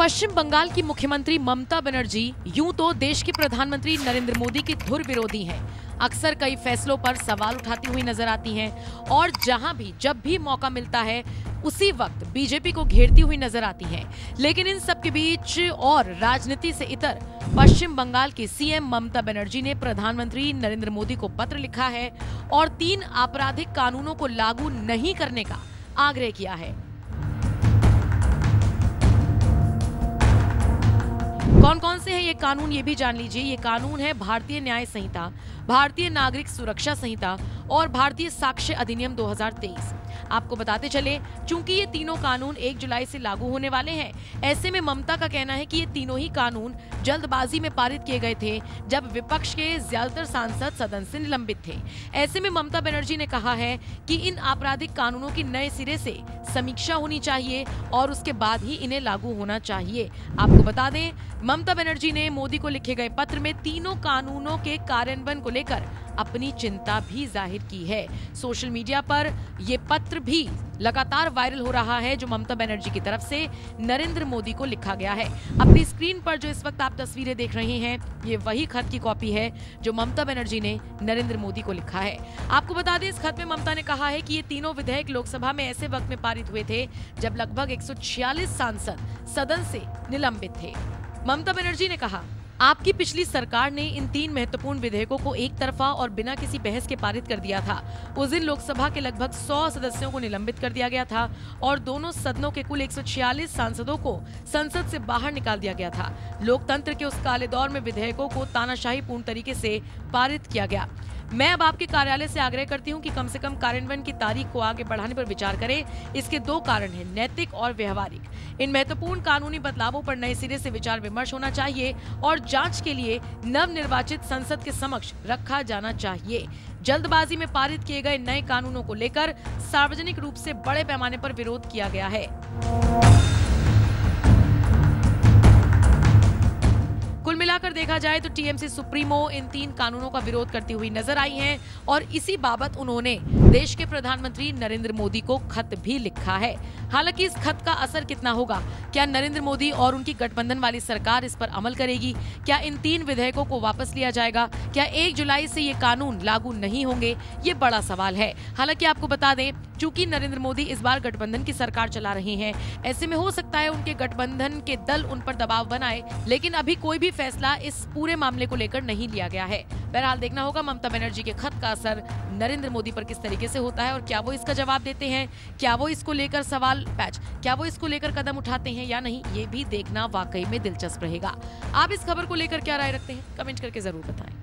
पश्चिम बंगाल की मुख्यमंत्री ममता बनर्जी यूं तो देश के प्रधानमंत्री नरेंद्र मोदी की धुर विरोधी हैं। अक्सर कई फैसलों पर सवाल उठाती हुई नजर आती हैं और जहां भी जब भी मौका मिलता है उसी वक्त बीजेपी को घेरती हुई नजर आती हैं। लेकिन इन सब के बीच और राजनीति से इतर पश्चिम बंगाल की सीएम ममता बनर्जी ने प्रधानमंत्री नरेंद्र मोदी को पत्र लिखा है और 3 आपराधिक कानूनों को लागू नहीं करने का आग्रह किया है। कौन कौन से हैं ये कानून, ये भी जान लीजिए। ये कानून है भारतीय न्याय संहिता, भारतीय नागरिक सुरक्षा संहिता और भारतीय साक्ष्य अधिनियम 2023। आपको बताते चले, चूंकि ये तीनों कानून 1 जुलाई से लागू होने वाले हैं, ऐसे में ममता का कहना है कि ये तीनों ही कानून जल्दबाजी में पारित किए गए थे जब विपक्ष के ज्यादातर सांसद सदन से निलंबित थे। ऐसे में ममता बनर्जी ने कहा है कि इन आपराधिक कानूनों की नए सिरे से समीक्षा होनी चाहिए और उसके बाद ही इन्हें लागू होना चाहिए। आपको बता दें, ममता बनर्जी ने मोदी को लिखे गए पत्र में तीनों कानूनों के कार्यान्वयन को लेकर अपनी चिंता भी जाहिर की है। सोशल मीडिया पर ये पत्र भी लगातार वायरल हो रहा है जो ममता बनर्जी की तरफ से नरेंद्र मोदी को लिखा गया है। अपनी स्क्रीन पर जो इस वक्त आप तस्वीरें देख रहे हैं, ये वही खत की कॉपी है जो ममता बनर्जी ने नरेंद्र मोदी को लिखा है। आपको बता दें, इस खत में ममता ने कहा है कि ये तीनों विधेयक लोकसभा में ऐसे वक्त में पारित हुए थे जब लगभग 146 सांसद सदन से निलंबित थे। ममता बनर्जी ने कहा, आपकी पिछली सरकार ने इन 3 महत्वपूर्ण विधेयकों को एक तरफा और बिना किसी बहस के पारित कर दिया था। उस दिन लोकसभा के लगभग 100 सदस्यों को निलंबित कर दिया गया था और दोनों सदनों के कुल 146 सांसदों को संसद से बाहर निकाल दिया गया था। लोकतंत्र के उस काले दौर में विधेयकों को तानाशाही पूर्ण तरीके से पारित किया गया। मैं अब आपके कार्यालय से आग्रह करती हूं कि कम से कम कार्यान्वयन की तारीख को आगे बढ़ाने पर विचार करें। इसके 2 कारण हैं, नैतिक और व्यवहारिक। इन महत्वपूर्ण कानूनी बदलावों पर नए सिरे से विचार विमर्श होना चाहिए और जांच के लिए नवनिर्वाचित संसद के समक्ष रखा जाना चाहिए। जल्दबाजी में पारित किए गए नए कानूनों को लेकर सार्वजनिक रूप से बड़े पैमाने पर विरोध किया गया है। कुल मिलाकर देखा जाए तो टीएमसी सुप्रीमो इन 3 कानूनों का विरोध करती हुई नजर आई हैं और इसी बाबत उन्होंने देश के प्रधानमंत्री नरेंद्र मोदी को खत भी लिखा है। हालांकि इस खत का असर कितना होगा, क्या नरेंद्र मोदी और उनकी गठबंधन वाली सरकार इस पर अमल करेगी, क्या इन 3 विधेयकों को वापस लिया जाएगा, क्या 1 जुलाई से ये कानून लागू नहीं होंगे, ये बड़ा सवाल है। हालांकि आपको बता दें, चूंकि नरेंद्र मोदी इस बार गठबंधन की सरकार चला रहे हैं, ऐसे में हो सकता है उनके गठबंधन के दल उन पर दबाव बनाए, लेकिन अभी कोई भी फैसला इस पूरे मामले को लेकर नहीं लिया गया है। बहरहाल देखना होगा ममता बनर्जी के खत का असर नरेंद्र मोदी पर किस तरीके से होता है और क्या वो इसका जवाब देते हैं, क्या वो इसको लेकर क्या वो इसको लेकर कदम उठाते हैं या नहीं, ये भी देखना वाकई में दिलचस्प रहेगा। आप इस खबर को लेकर क्या राय रखते हैं, कमेंट करके जरूर बताएं।